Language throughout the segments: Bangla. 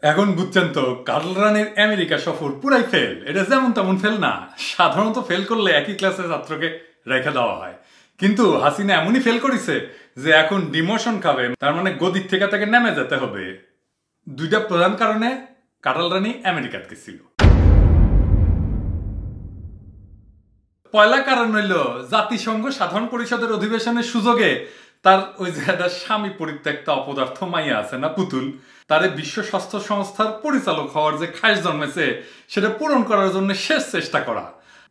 এখন বুঝছেন তো কার্ল রানির আমেরিকা সফর পুরাই ফেল। এটা যেমন তেমন ফেল না। সাধারণত ফেল করলে একই ক্লাসের ছাত্রকে রেখে দেওয়া হয়, কিন্তু হাসিনা এমনই ফেল করেছে যে এখন ডিমোশন খাবে, তার মানে গদির থেকে তাকে নেমে যেতে হবে। দুইটা প্রধান কারণে কার্ল রানি আমেরিকাতে গেছিল। পয়লা কারণ হইল জাতিসংঘ সাধারণ পরিষদের অধিবেশনের সুযোগে তার ওই যে একটা স্বামী পরিত্যক্তা অপদার্থ মাইয়া আছে না পুতুল, তারে বিশ্ব স্বাস্থ্য সংস্থার পরিচালক হওয়ার যে খাস জন্মেছে সেটা পূরণ করার জন্য শেষ চেষ্টা করা।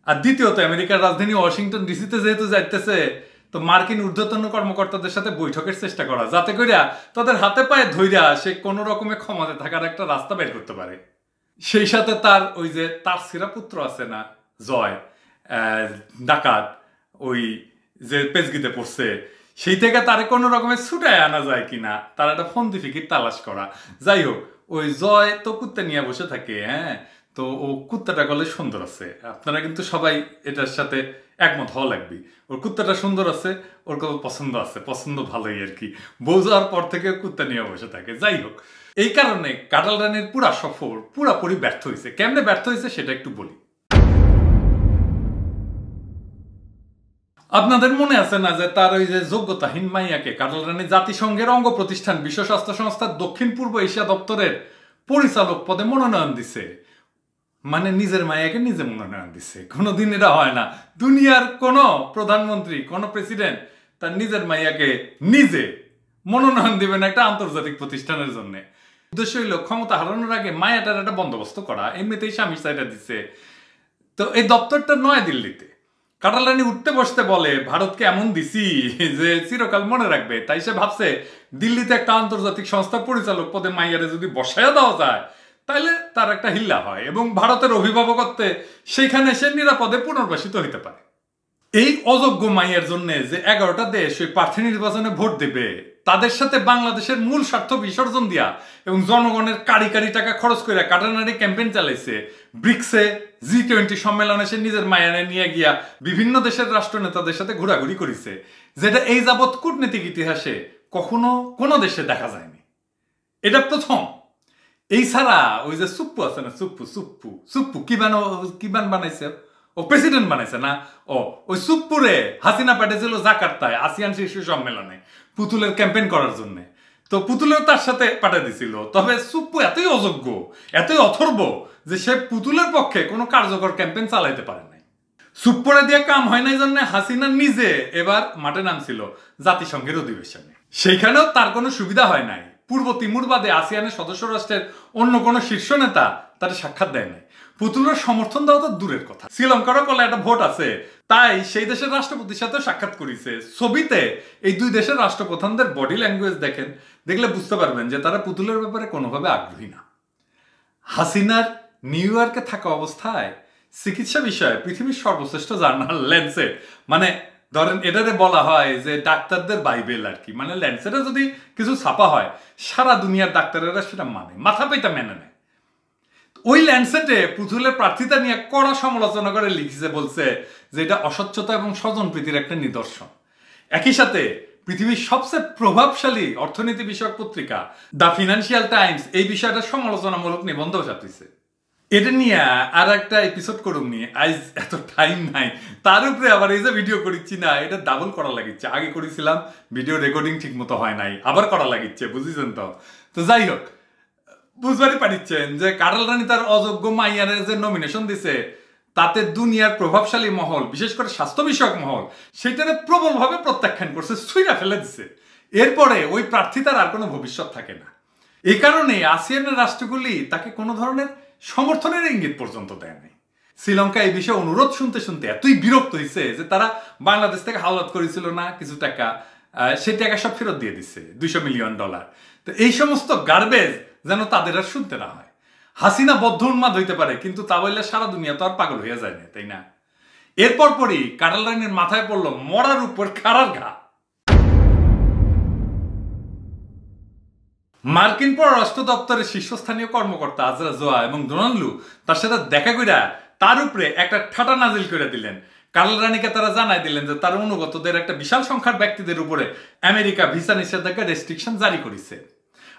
আর দ্বিতীয়ত আমেরিকার রাজধানী ওয়াশিংটন ডিসিতে যেহেতু যাইতেছে, তো মার্কিন ঊর্ধ্বতন কর্মকর্তাদের সাথে বৈঠকের চেষ্টা করা, যাতে কইরা তাদের হাতে পায়ে ধইরা সে কোনো রকমে ক্ষমতা থাকার একটা রাস্তা বের করতে পারে। সেই সাথে তার ওই যে তার সিরা পুত্র আছে না জয়, ডাকাত, ওই যে পেজগিতে পড়ছে, সেই থেকে তারে কোনো রকমের ছুটায় আনা যায় কিনা তার একটা ফন্দি ফিকির তালাশ করা। যাই হোক, ওই জয় তো কুত্তা নিয়ে বসে থাকে, হ্যাঁ, তো ও কুত্তাটা গলে সুন্দর আছে। আপনারা কিন্তু সবাই এটার সাথে একমত হওয়া লাগবে। ওর কুত্তাটা সুন্দর আছে, ওর কত পছন্দ আছে, পছন্দ ভালোই আর কি। বউ যাওয়ার পর থেকে কুত্তা নিয়ে বসে থাকে। যাই হোক, এই কারণে কাটাল রানীর পুরা সফর পুরাপুরি ব্যর্থ হয়েছে। কেমনে ব্যর্থ হয়েছে সেটা একটু বলি। আপনাদের মনে আছে না যে তার ওই যে যোগ্যতাহীন মাইয়াকে কাটাল রানী জাতিসংঘের অঙ্গ প্রতিষ্ঠান বিশ্ব স্বাস্থ্য সংস্থার দক্ষিণ পূর্ব এশিয়া দপ্তরের পরিচালক পদে মনোনয়ন দিছে। মানে নিজের মাইয়াকে নিজে মনোনয়ন দিছে। কোনোদিন এটা হয় না। দুনিয়ার কোনো প্রধানমন্ত্রী, কোনো প্রেসিডেন্ট তার নিজের মাইয়াকে নিজে মনোনয়ন দিবেন একটা আন্তর্জাতিক প্রতিষ্ঠানের জন্য। উদ্দেশ্য হইল ক্ষমতা হারানোর আগে মায়াটার একটা বন্দোবস্ত করা। এমনিতেই স্বামী সাইডা দিছে। তো এই দপ্তরটা নয় দিল্লিতে। কাটাল রানী উঠতে বসতে বলে ভারতকে এমন দিছি যে চিরকাল মনে রাখবে। তাই সে ভাবছে দিল্লিতে একটা আন্তর্জাতিক সংস্থার পরিচালক পদে মাইয়ারে যদি বসাইয়া দেওয়া যায় তাহলে তার একটা হিল্লা হয় এবং ভারতের অভিভাবকত্বে সেইখানে সে নিরাপদে পুনর্বাসিত হইতে পারে। এই অযোগ্য মাইয়ের জন্য যে 11টা দেশ ওই প্রার্থী নির্বাচনে ভোট দেবে, তাদের সাথে বাংলাদেশের মূল স্বার্থ বিসর্জন দিয়া এবং জনগণের কারি কারি টাকা খরচ করে কাটানারি ক্যাম্পেইন চালাইছে। ব্রিক্সে, G20 সম্মেলনে সে নিজের মায়ানে নিয়ে গিয়া বিভিন্ন দেশের রাষ্ট্রনেতাদের সাথে ঘোরাঘুরি করেছে, যেটা এই যাবৎ কূটনীতিক ইতিহাসে কখনো কোনো দেশে দেখা যায়নি। এটা প্রথম। এই ছাড়া ওই যে সুপ্পু আছে না, সুপ্পু সুপ্পু সুপ্পু কিবান বানাইছে, ও প্রেসিডেন্ট বানাইছে না। ও ওই সুপ্পুরে হাসিনা পাঠিয়েছিল জাকার্তায় আসিয়ান শীর্ষ সম্মেলনে পুতুলের ক্যাম্পেইন করার জন্য। তো পুতুলেও তার সাথে পাঠিয়ে দিছিল। তবে সুপ্পু এতই অযোগ্য, এতই অথর্ব যে সে পুতুলের পক্ষে কোনো কার্যকর ক্যাম্পেইন চালাইতে পারে নাই। সুপ্পরে দিয়ে কাম হয় নাই জন্য হাসিনা নিজে এবার মাঠে নামছিল জাতিসংঘের অধিবেশনে। সেইখানেও তার কোনো সুবিধা হয় নাই। পূর্ব তিমুর বাদে আসিয়ানের সদস্য রাষ্ট্রের অন্য কোনো শীর্ষ নেতা তার সাক্ষাৎ দেয় নাই। পুতুলের সমর্থন দেওয়া তো দূরের কথা, শ্রীলঙ্কারও কলে একটা ভোট আছে, তাই সেই দেশের রাষ্ট্রপতির সাথে সাক্ষাৎ করেছে। ছবিতে এই দুই দেশের রাষ্ট্রপ্রধানদের বডি ল্যাঙ্গুয়েজ দেখেন, দেখলে বুঝতে পারবেন যে তারা পুতুলের ব্যাপারে কোনোভাবে আগ্রহী না। হাসিনার নিউ ইয়র্কে থাকা অবস্থায় চিকিৎসা বিষয়ে পৃথিবীর সর্বশ্রেষ্ঠ জার্নাল ল্যান্সেট, মানে ধরেন এটারে বলা হয় যে ডাক্তারদের বাইবেল আর কি, মানে ল্যান্সেটে যদি কিছু ছাপা হয় সারা দুনিয়ার ডাক্তারেরা সেটা মানে মাথা পেটা মেনে নেয়। ওই ল্যান্ডসেটে পুতুলের প্রার্থিতা নিয়ে কড়া সমালোচনা করে লিখেছে, বলছে যে এটা অস্বচ্ছতা এবং স্বজনপ্রীতির একটা নিদর্শন। একই সাথে পৃথিবীর সবচেয়ে প্রভাবশালী অর্থনীতি বিষয়ক পত্রিকা দ্য ফিনান্সিয়াল টাইমস এই বিষয়টা সমালোচনামূলক নিবন্ধ ছাপিয়েছে। এটা নিয়ে আর একটা এপিসোড করুন নিয়ে, আজ এত টাইম নাই। তার উপরে আবার এই যে ভিডিও করিচ্ছি না, এটা ডাবল করা লাগিচ্ছে। আগে করেছিলাম, ভিডিও রেকর্ডিং ঠিক মতো হয় নাই, আবার করা লাগিচ্ছে, বুঝেছেন তো। তো যাই হোক, বুঝবারই পারিচ্ছেন যে কাটাল রানী তার অযোগ্য মাইয়ারের যে নমিনেশন দিছে তাতে দুনিয়ার প্রভাবশালী মহল, বিশেষ করে স্বাস্থ্য বিষয়ক মহল, সেটারে প্রবলভাবে প্রত্যাখ্যান করছে, ছুঁড়া ফেলে দিছে। এরপরে ওই প্রার্থিতার আর কোনো ভবিষ্যৎ থাকে না। এই কারণে আসিয়ানের রাষ্ট্রগুলি তাকে কোনো ধরনের সমর্থনের ইঙ্গিত পর্যন্ত দেয় নাই। শ্রীলঙ্কা এই বিষয়ে অনুরোধ শুনতে শুনতে এতই বিরক্ত হয়েছে যে তারা বাংলাদেশ থেকে হাওলাত করেছিল না কিছু টাকা, সেই টাকা সব ফেরত দিয়ে দিচ্ছে, $200 মিলিয়ন। তো এই সমস্ত গার্বেজ যেন তাদের আর শুনতে না হয়। হাসিনা বদ্ধ উন্মাদ হইতে পারে, কিন্তু তা বললে সারা দুনিয়া তো আর পাগল হইয়া যায় না, তাই না? এরপর পরই কাটাল রানীর মাথায় পড়লো মরার উপর খাড়ার ঘা। মার্কিন পররাষ্ট্র দপ্তরের শীর্ষস্থানীয় কর্মকর্তা আজরা জোয়া এবং ডোনাল্ড লু তার সাথে দেখা কইরা তার উপরে একটা ঠাটা নাজিল করে দিলেন। কাটাল রানীকে তারা জানাই দিলেন যে তার অনুগতদের একটা বিশাল সংখ্যার ব্যক্তিদের উপরে আমেরিকা ভিসা নিষেধাজ্ঞা রেস্ট্রিকশন জারি করেছে।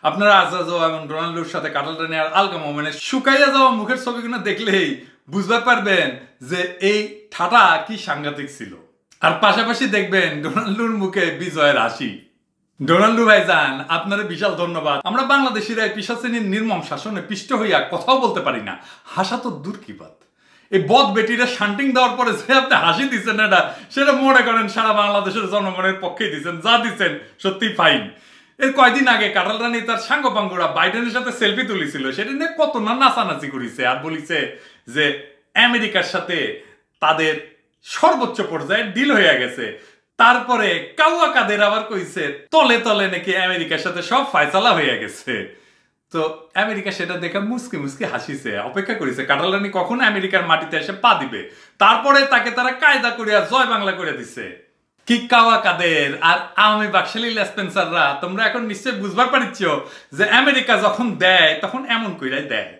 আপনারা আজাজও এবং রোনাল্ডোর সাথে কাটাল রানী আর আলকা মোমেনের শুকাইয়া যাওয়া মুখের ছবিগুলো দেখলেই বুঝতে পারবেন যে এই ঠাটা কি সাংঘাতিক ছিল। আর পাশাপাশি দেখবেন রোনাল্ডোর মুখে বিজয়ের হাসি। রোনাল্ডো ভাইজান, আপনার বিশাল ধন্যবাদ। আমরা বাংলাদেশিরা পিশাচিনীর নির্মম শাসনে পিষ্ট হইয়া কথাও বলতে পারি না, হাসা তো দূর কি বাত। এই বদ বেটিরা শান্টিং দেওয়ার পরে যে আপনি হাসি দিচ্ছেন এটা, সেটা মনে করেন সারা বাংলাদেশের জনগণের পক্ষেই দিচ্ছেন, যা দিচ্ছেন সত্যি ফাইন। এর কয়দিন আগে কাটাল রানী তার সাঙ্গপাঙ্গরা বাইডেনের সাথে সেলফি তুলেছিল, সেটা নিয়ে কত না নাচানাচি করেছে আর বলিছে যে আমেরিকার সাথে তাদের সর্বোচ্চ পর্যায়ে ডিল হয়ে গেছে। তারপরে কাউয়া কাদের আবার কইছে তলে তলে নাকি আমেরিকার সাথে সব ফায়সালা হয়ে গেছে। তো আমেরিকা সেটা দেখে মুসকি মুসকি হাসিছে, অপেক্ষা করেছে কাটাল রানী কখন আমেরিকার মাটিতে এসে পা দিবে, তারপরে তাকে তারা কায়দা করিয়া জয় বাংলা করে দিছে। কি কাওয়া কাদের আর আওয়ামী বাকশালী স্পেন্সাররা, তোমরা এখন নিশ্চয়ই বুঝবার পারিচ্ছ যে আমেরিকা যখন দেয় তখন এমন কইরাই দেয়।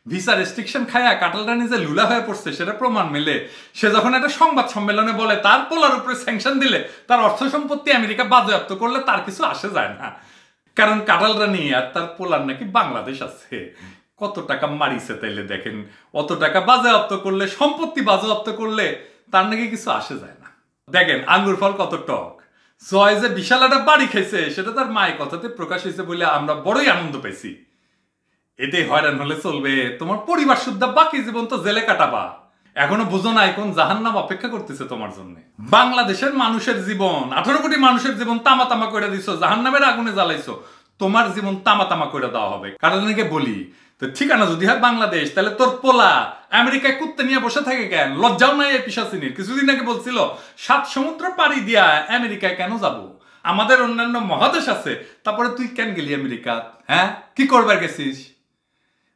ভিসা রেস্ট্রিকশন খায়া কাটাল রানী যে লুলা হয়ে পড়ছে সেটা প্রমাণ মেলে। সে যখন একটা সংবাদ সম্মেলনে বলে তার পোলার উপরে স্যাংশন দিলে, তার অর্থ সম্পত্তি আমেরিকা বাজেয়াপ্ত করলে তার কিছু আসে যায় না, কারণ কাটাল রানী আর তার পোলার নাকি বাংলাদেশ আছে। কত টাকা মারিছে তাইলে দেখেন, অত টাকা বাজেয়াপ্ত করলে, সম্পত্তি বাজেয়াপ্ত করলে তার নাকি কিছু আসে যায় না। দেখেন আঙ্গুর ফল কত টক। জয় যে বিশাল একটা বাড়ি খাইছে সেটা তার মায়ের কথাতে প্রকাশ হয়েছে বলে আমরা বড়ই আনন্দ পেয়েছি। এতে হয়রান হলে চলবে? তোমার পরিবার শুদ্ধা বাকি জীবন তো জেলে কাটাবা। এখনো বুঝো নাই কোন জাহান্নাম অপেক্ষা করতেছে তোমার জন্য। বাংলাদেশের মানুষের জীবন, 18 কোটি মানুষের জীবন তামা তামা করে দিছো, জাহান্নামের আগুনে জ্বালাইছো, তোমার জীবন তামা তামা করে দেওয়া হবে। কারণ বলি তো ঠিকানা যদি হয় বাংলাদেশ, তাহলে তোর পোলা আমেরিকায় কুত্তে নিয়ে বসে থাকে কেন? লজ্জাও নাই এই পিশাচিনীর? কিছুদিন আগে বলছিল 7 সমুদ্র পাড়ি দিয়া আমেরিকায় কেন যাব, আমাদের অন্যান্য মহাদেশ আছে, তারপরে তুই কেন গেলি আমেরিকা? হ্যাঁ, কি করবার গেছিস?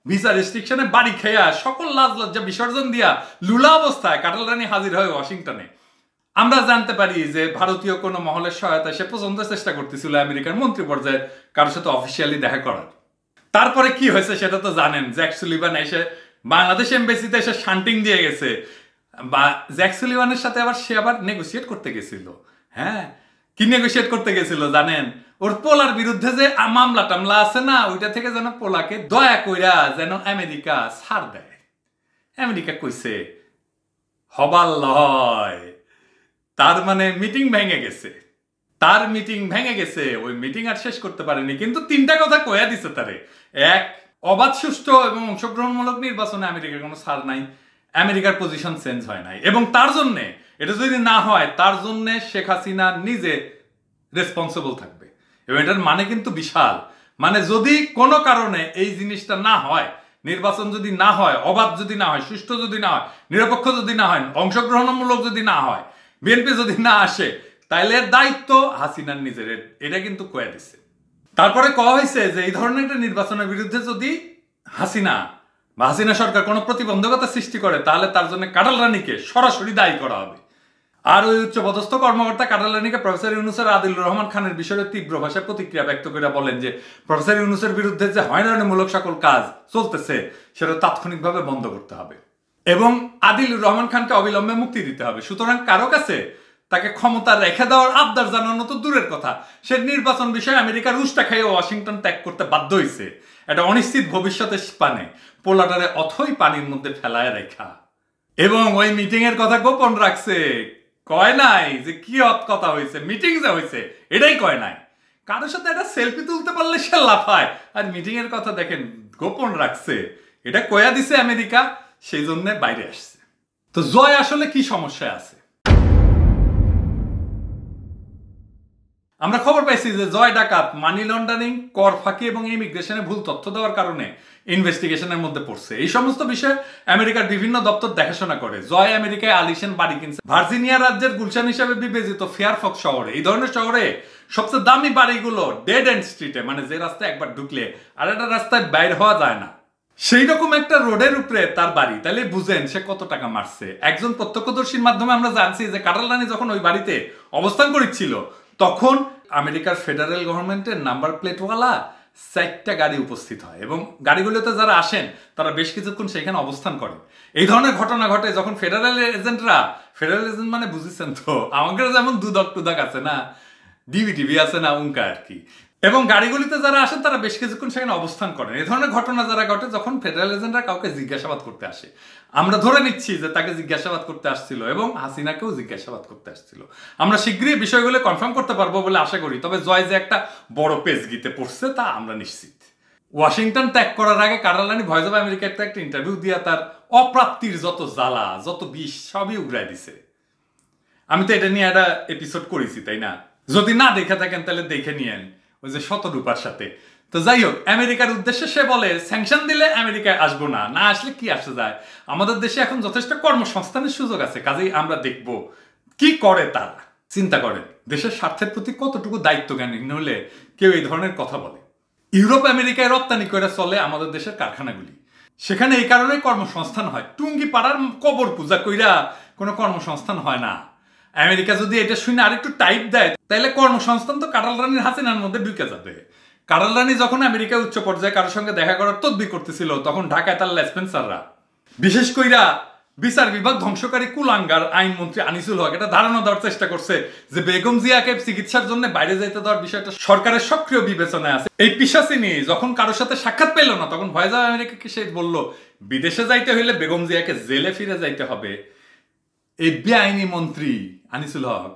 ভিসা রেস্ট্রিকশনে বাড়ি খেয়া সকল লাজ লজ্জা বিসর্জন দিয়া লুলা অবস্থায় কাটাল রানী হাজির হয় ওয়াশিংটনে। আমরা জানতে পারি যে ভারতীয় কোনো মহলের সহায়তায় সে পর্যন্ত চেষ্টা করতেছিল আমেরিকার মন্ত্রী পর্যায়ে কারোর সাথে অফিসিয়ালি দেখা করার। তারপরে কি হয়েছে সেটা তো জানেন। জ্যাক সুলিভান এসে বাংলাদেশ এমবেসিতে এসে শান্টিং দিয়ে গেছে। বা জ্যাক সুলিভানের সাথে সে আবার নেগোসিয়েট করতে গেছিল। হ্যাঁ, কি নেগোসিয়েট করতে গেছিল জানেন? ওর পোলার বিরুদ্ধে যে মামলা টামলা আছে না, ওইটা থেকে যেন পোলাকে দয়া কইরা যেন আমেরিকা ছাড় দেয়। আমেরিকা কইছে হবার লয়। তার মানে মিটিং ভেঙে গেছে, তার মিটিং ভেঙে গেছে। ওই মিটিং আর শেষ করতে পারেনি, কিন্তু 3টা কথা কয়া দিছে তারে। এক, অবাধ সুষ্ঠু এবং অংশগ্রহণমূলক নির্বাচনে আমেরিকার কোনো ছাড় নাই, আমেরিকার পজিশন চেঞ্জ হয় নাই, এবং তার জন্যে এটা যদি না হয় তার জন্যে শেখ হাসিনা নিজে রেসপন্সিবল থাকবে। এবং এটার মানে কিন্তু বিশাল। মানে যদি কোনো কারণে এই জিনিসটা না হয়, নির্বাচন যদি না হয়, অবাধ যদি না হয়, সুষ্ঠু যদি না হয়, নিরপেক্ষ যদি না হয়, অংশগ্রহণমূলক যদি না হয়, বিএনপি যদি না আসে, তাইলে দায়িত্ব হাসিনার নিজের। এটা কিন্তু কয়ে দিচ্ছে। তারপরে কওয়া হয়েছে যে এই ধরনের একটা নির্বাচনের বিরুদ্ধে যদি হাসিনা বা হাসিনা সরকার কোনো প্রতিবন্ধকতা সৃষ্টি করে, তাহলে তার জন্য কাটাল রানীকে সরাসরি দায়ী করা হবে। আর ওই উচ্চপদস্থ কর্মকর্তা কাটাল রানীকে প্রফেসর ইউনূসের আদিলুর রহমান খানের বিষয়ে তীব্র ভাষায় প্রতিক্রিয়া ব্যক্ত করে বলেন যে প্রফেসর ইউনূসের বিরুদ্ধে যে হয়রানিমূলক সকল কাজ চলতেছে সেটা তাৎক্ষণিকভাবে বন্ধ করতে হবে এবং আদিলুর রহমান খানকে অবিলম্বে মুক্তি দিতে হবে। সুতরাং কারো কাছে তাকে ক্ষমতা রেখে দেওয়ার আবদার জানানো তো দূরের কথা, সে নির্বাচন বিষয়ে আমেরিকার উষ্টা খাইয়ে ওয়াশিংটন ত্যাগ করতে বাধ্য হয়েছে। এটা অনিশ্চিত ভবিষ্যতের পানে পোলাটারে অথই পানির মধ্যে ফেলায় রেখা। এবং ওই মিটিং এর কথা গোপন রাখছে, কয় নাই যে কি কথা হয়েছে, মিটিং যে হয়েছে এটাই কয় নাই। কারোর সাথে একটা সেলফি তুলতে পারলে সে লাফায়, আর মিটিং এর কথা দেখেন গোপন রাখছে। এটা কয়া দিছে আমেরিকা, সেই জন্য বাইরে আসছে। তো জয় আসলে কি সমস্যায় আছে? আমরা খবর পাইছি যে জয় ডাকাত মানি লন্ডারিং, কর ফাঁকি এবং ইমিগ্রেশনে ভুল তথ্য দেওয়ার কারণে ইনভেস্টিগেশনের মধ্যে পড়ছে। এই সমস্ত বিষয়ে আমেরিকার বিভিন্ন দপ্তর দেখাশোনা করে। জয় আমেরিকায় আলিশান বাড়ি কিনছে ভার্জিনিয়া রাজ্যের গুলশান হিসেবে বিবেচিত ফেয়ারফক্স শহরে। এই ধরনের শহরে সবচেয়ে দামি বাড়িগুলো ডেড এন্ড স্ট্রিটে, মানে যে রাস্তায় একবার ঢুকলে আর একটা রাস্তায় বাইর হওয়া যায় না, সেই রকম একটা রোডের উপরে তার বাড়ি। তাহলে বুঝেন সে কত টাকা মারছে। একজন প্রত্যক্ষদর্শীর মাধ্যমে আমরা জানছি যে কাটাল রানী যখন ওই বাড়িতে অবস্থান করছিল, তখন আমেরিকার ফেডারেল গভর্নমেন্টের নাম্বার প্লেটওয়ালা 4টা গাড়ি উপস্থিত হয় এবং গাড়িগুলোতে যারা আসেন তারা বেশ কিছুক্ষণ সেখানে অবস্থান করেন। এই ধরনের ঘটনা ঘটে যখন ফেডারেল এজেন্টরা, ফেডারেল এজেন্ট মানে বুঝেছেন তো, আমাদের যেমন দুদক টুদক আছে না, ডিবি টিভি আছে না, উনকা আর কি, এবং গাড়িগুলিতে যারা আসেন তারা বেশ কিছুক্ষণ সেখানে অবস্থান করেন। এই ধরনের ঘটনা যারা ঘটে যখন ফেডারেল এজেন্টরা কাউকে জিজ্ঞাসাবাদ করতে আসে, আমরা ধরে নিচ্ছি যে তাকে জিজ্ঞাসাবাদ করতে আসছিল এবং হাসিনাকেও জিজ্ঞাসাবাদ করতে আসছিল। আমরা শীঘ্রই বিষয়গুলো কনফার্ম করতে পারবো বলে আশা করি। তবে জয় যে একটা বড় পেজগিতে পড়ছে তা আমরা নিশ্চিত। ওয়াশিংটন ত্যাগ করার আগে কার্লানি ভয়েস অফ আমেরিকার একটা ইন্টারভিউ দিয়ে তার অপ্রাপ্তির যত জ্বালা যত বিষ সবই উগড়ায় দিছে। আমি তো এটা নিয়ে একটা এপিসোড করেছি, তাই না? যদি না দেখে থাকেন তাহলে দেখে নিয়েন, ওই যে শতরূপার সাথে। তো যাই হোক, আমেরিকার উদ্দেশ্যে সে বলে স্যাংশন দিলে আমেরিকায় আসবো না, না আসলে কি আসে যায়, আমাদের দেশে এখন যথেষ্ট কর্মসংস্থানের সুযোগ আছে, কাজেই আমরা দেখব কি করে তারা। চিন্তা করেন দেশের স্বার্থের প্রতি কতটুকু দায়িত্ব জ্ঞানহীন হলে কেউ এই ধরনের কথা বলে। ইউরোপ আমেরিকায় রপ্তানি করে চলে আমাদের দেশের কারখানাগুলি, সেখানে এই কারণে কর্মসংস্থান হয়। টুঙ্গি পাড়ার কবর পূজা কইরা কোনো কর্মসংস্থান হয় না। আমেরিকা যদি এটা শুনে আরেকটু টাইপ দেয় তাহলে কর্মসংস্থান তো কাটাল রানীর হাসিনার মধ্যে ঢুকে যাবে। কাটাল রানী যখন আমেরিকা উচ্চ পর্যায়ে কারোর সঙ্গে দেখা করার তদবির করতেছিল তখন ঢাকায় তার লেসপেন্সাররা, বিশেষ কইরা বিচার বিভাগ ধ্বংসকারী কুলাঙ্গার আইনমন্ত্রী আনিসুল হক, এটা ধারণা দেওয়ার চেষ্টা করছে যে বেগম জিয়াকে চিকিৎসার জন্য বাইরে যাইতে দেওয়ার বিষয়টা সরকারের সক্রিয় বিবেচনায় আছে। এই পিশাচিনী যখন কারোর সাথে সাক্ষাৎ পেল না তখন ভয়েস অফ আমেরিকাকে সে বলল বিদেশে যাইতে হইলে বেগম জিয়াকে জেলে ফিরে যাইতে হবে। এই বেআইনি মন্ত্রী আনিসুল হক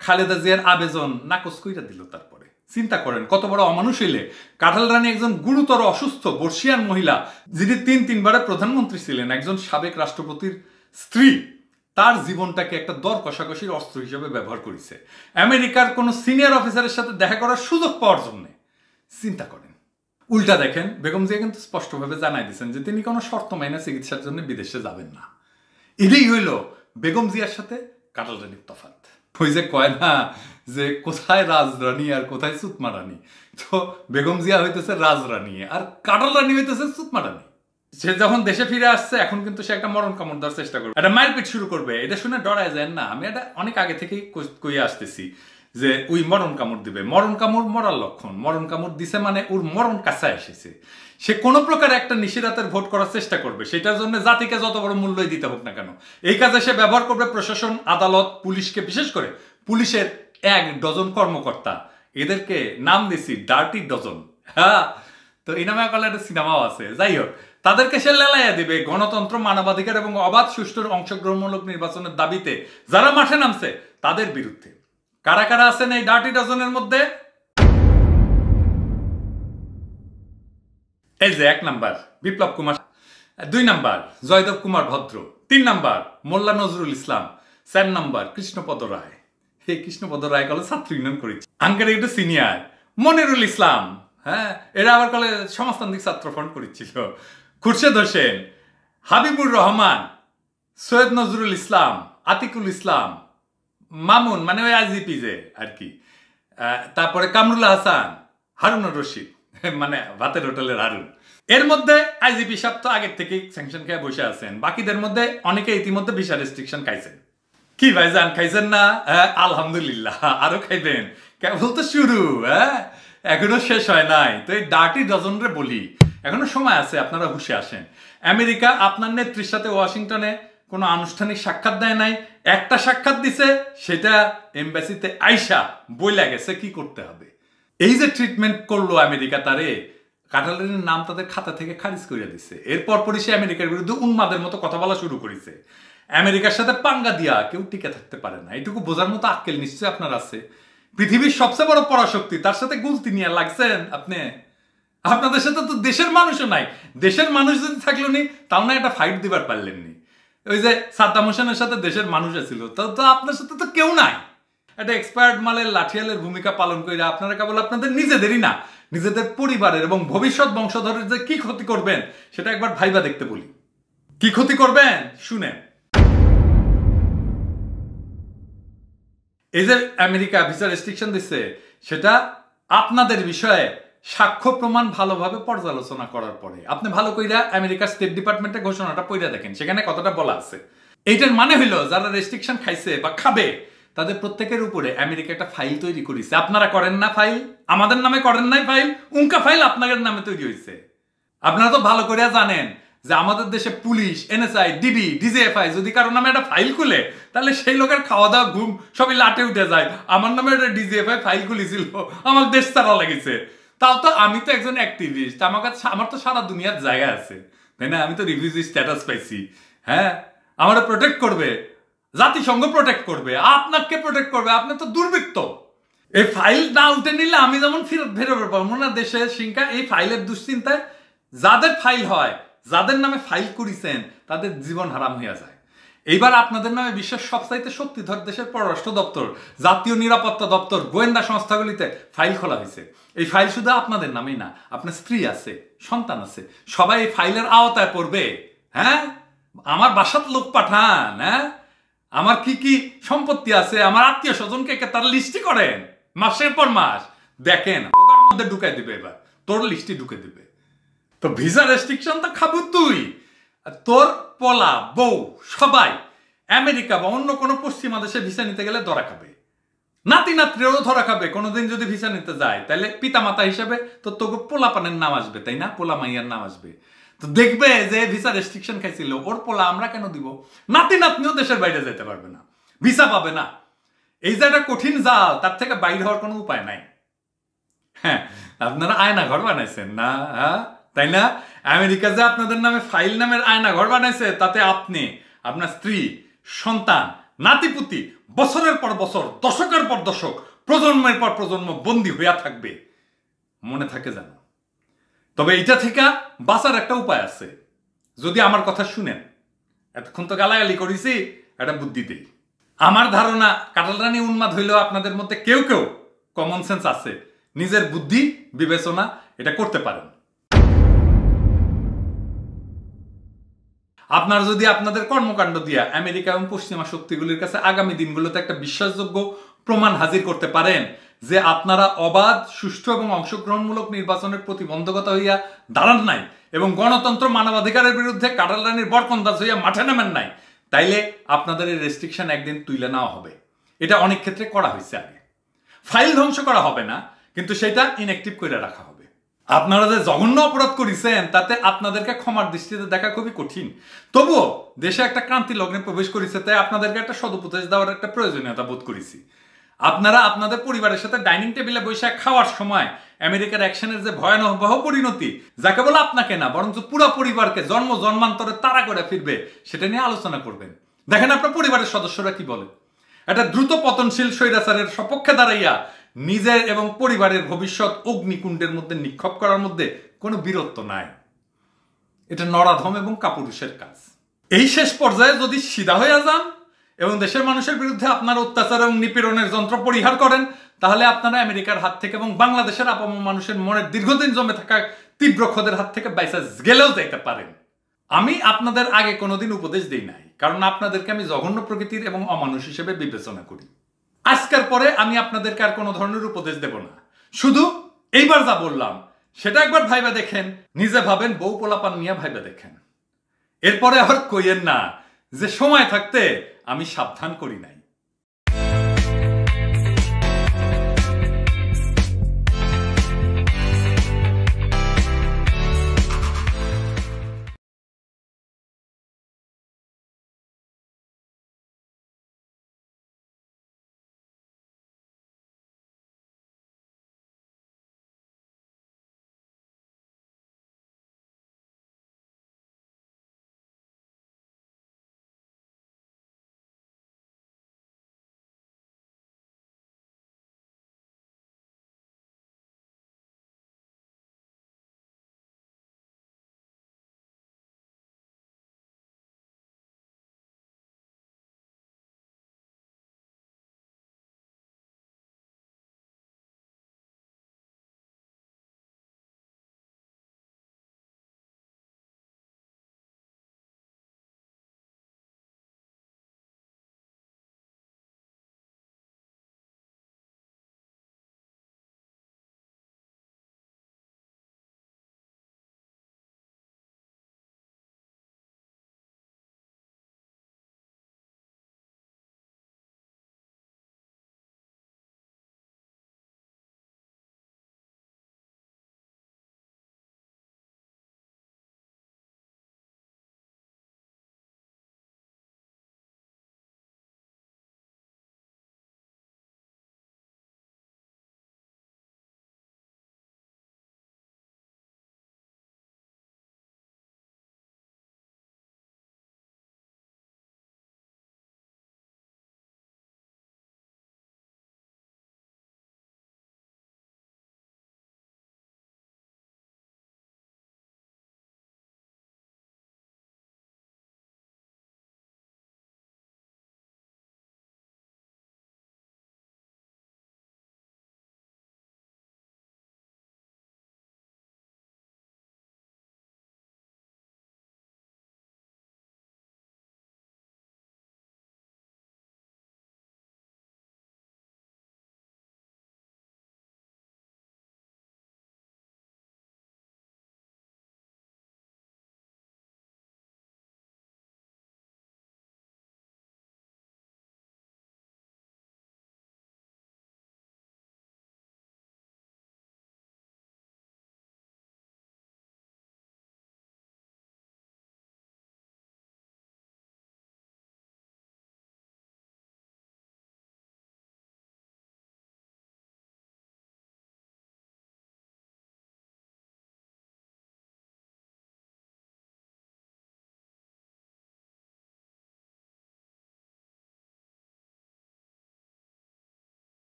খালেদা জিয়ার আবেদন নাকচ কইরা দিল। তারপরে চিন্তা করেন কত বড় অমানুষ হইলে। কাঁঠাল রানী একজন গুরুতর অসুস্থ বর্ষিয়ান মহিলা, যিনি তিনবারের প্রধানমন্ত্রী ছিলেন, একজন সাবেক রাষ্ট্রপতির স্ত্রী, তার জীবনটাকে একটা দর কষাকষির অস্ত্র হিসেবে ব্যবহার করেছে আমেরিকার কোন সিনিয়র অফিসারের সাথে দেখা করার সুযোগ পাওয়ার জন্য। চিন্তা করেন। উল্টা দেখেন বেগম জিয়া কিন্তু স্পষ্টভাবে জানাই দিচ্ছেন যে তিনি কোনো শর্ত মাইনে চিকিৎসার জন্য বিদেশে যাবেন না। এটাই হইল বেগম জিয়ার সাথে কাটাল রানীর তফাৎ। ওই যে কয় না যে কোথায় রাজরানী আর কোথায় সুতমা রানী, তো বেগম জিয়া হইতেছে রাজরানী আর কাটাল রানী হইতেছে সুতমা রানী। সে যখন দেশে ফিরে আসছে এখন কিন্তু সে একটা মরণ কামড় দেওয়ার চেষ্টা করবে, একটা মারপিট শুরু করবে। এটা শুনে ডরায় যায় না, আমি এটা অনেক আগে থেকেই কইয়ে আসতেছি যে ওই মরণ কামড় দিবে। মরণ কামড় মরার লক্ষণ, মরণ কামড় দিছে মানে ওর মরণ কাছে এসেছে। সে কোনো প্রকার একটা নিশিরাতের ভোট করার চেষ্টা করবে, সেটার জন্য জাতিকে যত বড় মূল্যই দিতে হোক না কেন। এই কাজে সে ব্যবহার করবে প্রশাসন, আদালত, পুলিশকে, বিশেষ করে পুলিশের 1 ডজন কর্মকর্তা। এদেরকে নাম দিছি ডার্টি ডজন। হ্যাঁ, তো এই নামে একটা সিনেমাও আছে। যাই হোক, তাদেরকে সে লেলাইয়া দিবে গণতন্ত্র, মানবাধিকার এবং অবাধ সুষ্ঠু অংশগ্রহণমূলক নির্বাচনের দাবিতে যারা মাঠে নামছে তাদের বিরুদ্ধে। কারা কারা আছেন এই ডার্টি ডজনের মধ্যে? এই যে 1 নাম্বার বিপ্লব কুমার, 2 নাম্বার জয়দেব কুমার ভদ্র, 3 নাম্বার মোল্লা নজরুল ইসলাম, 4 নাম্বার কৃষ্ণপদ রায়। এই কৃষ্ণপদ রায় কলে ছাত্র ইউনিয়ন করেছে। আঙ্কারে একটু সিনিয়র মনিরুল ইসলাম, হ্যাঁ, এরা আবার কলে সমাজতান্ত্রিক ছাত্র ফ্রন্ট করেছিল। খুরশেদ হোসেন, হাবিবুর রহমান, সৈয়দ নজরুল ইসলাম, আতিকুল ইসলাম, মামুন মানে ওই আইজিপি যে আর কি, তারপরে কামরুল হাসান, হারুনুর রশিদ মানে ভাতের হোটেলের হারুন। এর মধ্যে আইজিপি সাহেব তো আগের থেকেই স্যাংশন খেয়ে বসে আছেন। বাকিদের মধ্যে অনেকে ইতিমধ্যে ভিসা রেস্ট্রিকশন খাইছেন। কি ভাইজান খাইছেন না? আলহামদুলিল্লাহ, আরো খাইবেন, কেবল তো শুরু, এখনো শেষ হয় নাই। তো এই ডার্টি ডজনরে বলি এখনো সময় আছে, আপনারা হুশে আসেন। আমেরিকা আপনার নেত্রীর সাথে ওয়াশিংটনে কোনো আনুষ্ঠানিক সাক্ষাৎ দেয় নাই, একটা সাক্ষাৎ দিছে, সেটা এমবাসিতে আইসা বইলা গেছে কি করতে হবে। এই যে ট্রিটমেন্ট করলো আমেরিকা তারে, কাঁঠালের নাম তাদের খাতা থেকে খারিজ করে দিছে। এরপর পরই সে আমেরিকার বিরুদ্ধে উন্মাদের মতো কথা বলা শুরু করেছে। আমেরিকার সাথে পাঙ্গা দিয়া কেউ টিকে থাকতে পারে না, এটুকু বোঝার মতো আক্কেল নিশ্চয়ই আপনার আছে। পৃথিবীর সবচেয়ে বড় পরাশক্তি, তার সাথে গুলতি নিয়ে লাগছেন আপনি। আপনাদের সাথে তো দেশের মানুষও নাই। দেশের মানুষ যদি থাকলো নি তাও না একটা ফাইট দিবার পারলেননি। ওই যে সাদ্দাম হোসেনের সাথে দেশের মানুষ ছিল, তো আপনার সাথে তো কেউ নাই। একটা এক্সপায়ার্ড মালের লাঠিয়ালের ভূমিকা পালন করে আপনারা কেবল আপনাদের নিজেদেরই না, নিজেদের পরিবারের এবং ভবিষ্যৎ বংশধরের যে কি ক্ষতি করবেন সেটা একবার ভাইবা দেখতে বলি। কি ক্ষতি করবেন শুনেন। এই যে আমেরিকা ভিসা রেস্ট্রিকশন দিচ্ছে, সেটা আপনাদের বিষয়ে সাক্ষ্য প্রমাণ ভালোভাবে পর্যালোচনা করার পরে আপনি ভালো কইরা আমেরিকার স্টেট ডিপার্টমেন্টের ঘোষণাটা পড়ে দেখেন, সেখানে কতটা বলা আছে। এইটার মানে হইলো যারা রেস্ট্রিকশন খাইছে বা খাবে তাদের প্রত্যেকের উপরে আমেরিকা একটা ফাইল তৈরি করেছে। আপনারা করেন না ফাইল, আমাদের নামে করেন নাই ফাইল, উনকা ফাইল আপনাদের নামে তৈরি হয়েছে। আপনারা তো ভালো করে জানেন যে আমাদের দেশে পুলিশ, এনএসআই, ডিবি, ডিজিএফআই যদি কারো নামে একটা ফাইল খুলে তাহলে সেই লোকের খাওয়া দাওয়া ঘুম সবই লাটে উঠে যায়। আমার নামে একটা ডিজিএফআই ফাইল খুলেছিল, আমার দেশ ছাড়া লেগেছে। তাও তো আমি তো একজন অ্যাক্টিভিস্ট, আমার তো সারা দুনিয়ার জায়গা আছে, তাই না? আমি তো রিফিউজি স্ট্যাটাস পাইছি। হ্যাঁ, আমার প্রোটেক্ট করবে জাতিসংঘ, প্রোটেক্ট করবে, আপনাকে প্রোটেক্ট করবে। আপনি তো দুর্বৃত্ত। এই ফাইল না উঠে নিলে আমি যেমন ফেরত পাবো না দেশে সিংকা। এই ফাইলের দুশ্চিন্তায় যাদের ফাইল হয়, যাদের নামে ফাইল করেছেন, তাদের জীবন হারাম হয়ে যায়। এইবার আপনাদের নামে বিশ্বের সবচাইতে শক্তিধর দেশের পররাষ্ট্র দপ্তর, জাতীয় নিরাপত্তা দপ্তর, গোয়েন্দা সংস্থাগুলিতে ফাইল খোলা হয়েছে। এই ফাইল শুধু আপনাদের নামেই না, আপনার স্ত্রী আছে, সন্তান আছে, সবাই এই ফাইলের আওতায় পড়বে। হ্যাঁ, আমার বাসাত লোক পাঠান। হ্যাঁ, আমার কি কি সম্পত্তি আছে, আমার আত্মীয় স্বজনকে তার লিস্টি করেন মাসের পর মাস। দেখেন ওটার মধ্যে ঢুকাই দিবে, এবার তোর লিস্টি ঢুকে দিবে। তো ভিসা রেস্ট্রিকশন তো খাবো তুই, তোর পোলা বউ সবাই আমেরিকা বা অন্য কোনো পশ্চিমা দেশে ভিসা নিতে গেলে ধরা খাবে, নাতি নাতৃও ধরা খাবে। কোনোদিন যদি ভিসা নিতে যায় তাহলে পিতামাতা হিসেবে তো তোকে পোলা পানের নাম আসবে, তাই না? পোলা মাইয়ার নাম আসবে। তো দেখবে যে ভিসা রেস্ট্রিকশন খাইছিল ওর পোলা আমরা কেন দিব? নাতি নাতনিও দেশের বাইরে যেতে পারবে না, ভিসা পাবে না। এই যে একটা কঠিন জাল, তার থেকে বাইরে হওয়ার কোনো উপায় নাই। হ্যাঁ, আপনারা আয়না ঘর বানাইছেন না? হ্যাঁ, তাই না? আমেরিকা যে আপনাদের নামে ফাইল নামের আয়না ঘর বানাইছে, তাতে আপনি, আপনার স্ত্রী, সন্তান, নাতিপুতি বছরের পর বছর, দশকের পর দশক, প্রজন্মের পর প্রজন্ম বন্দী হইয়া থাকবে। মনে থাকে যেন। তবে এইটা থেকে বাঁচার একটা উপায় আছে, যদি আমার কথা শুনেন। এতক্ষণ তো গালাগালি করেছি, একটা বুদ্ধি দেই। আমার ধারণা কাটালরানি উন্মাদ হইলেও আপনাদের মধ্যে কেউ কেউ কমন সেন্স আছে, নিজের বুদ্ধি বিবেচনা এটা করতে পারেন। আপনারা যদি আপনাদের কর্মকাণ্ড দিয়া আমেরিকা এবং পশ্চিমা শক্তিগুলির কাছে আগামী দিনগুলোতে একটা বিশ্বাসযোগ্য প্রমাণ হাজির করতে পারেন যে আপনারা অবাধ, সুষ্ঠু এবং অংশগ্রহণমূলক নির্বাচনের প্রতিবন্ধকতা হইয়া দাঁড়ান নাই এবং গণতন্ত্র মানবাধিকারের বিরুদ্ধে কাটালরানির বরকন্দাজ হইয়া মাঠে নামেন নাই, তাইলে আপনাদের এই রেস্ট্রিকশন একদিন তুলে নেওয়া হবে। এটা অনেক ক্ষেত্রে করা হয়েছে আগে। ফাইল ধ্বংস করা হবে না, কিন্তু সেটা ইনঅ্যাক্টিভ করে রাখা হবে। আপনারা যে জঘন্য অপরাধ করেছেন তাতে আপনাদেরকে ক্ষমার দৃষ্টিতে দেখা খুবই কঠিন। তবুও দেশে একটা ক্রান্তি লগ্নে প্রবেশ করেছে, তাই আপনাদেরকে একটা সদুপদেশ দেওয়ার একটা প্রয়োজনীয়তা বোধ করেছি। আপনারা আপনাদের পরিবারের সাথে ডাইনিং টেবিলে বসে খাওয়ার সময় আমেরিকার অ্যাকশনের যে ভয়াবহ পরিণতি, যাকে বলে আপনাকে না বরঞ্চ পুরো পরিবারকে জন্ম জন্মান্তরে তাড়া করে ফিরবে, সেটা নিয়ে আলোচনা করবেন। দেখেন আপনার পরিবারের সদস্যরা কি বলে। একটা দ্রুত পতনশীল স্বৈরাচারের সপক্ষে দাঁড়াইয়া নিজের এবং পরিবারের ভবিষ্যৎ অগ্নিকুণ্ডের মধ্যে নিক্ষেপ করার মধ্যে কোনো বীরত্ব নাই। এটা নরাধম এবং কাপুরুষের কাজ। এই শেষ পর্যায়ে যদি সিধা হয়ে যান এবং দেশের মানুষের বিরুদ্ধে আপনার অত্যাচার এবং নিপীড়নের যন্ত্র পরিহার করেন, তাহলে আপনারা আমেরিকার হাত থেকে এবং বাংলাদেশের আপামর মানুষের মনের দীর্ঘদিন জমে থাকা তীব্র ক্ষোধের হাত থেকে বাইসা গেলেও যেতে পারেন। আমি আপনাদের আগে কোনোদিন উপদেশ দিই নাই, কারণ আপনাদেরকে আমি জঘন্য প্রকৃতির এবং অমানুষ হিসেবে বিবেচনা করি। আজকের পরে আমি আপনাদেরকে আর কোনো ধরনের উপদেশ দেব না। শুধু এইবার যা বললাম সেটা একবার ভাইবা দেখেন, নিজে ভাবেন, বউ পোলাপান নিয়ে ভাইবা দেখেন। এরপরে আর কইয়েন না যে সময় থাকতে আমি সাবধান করি নাই।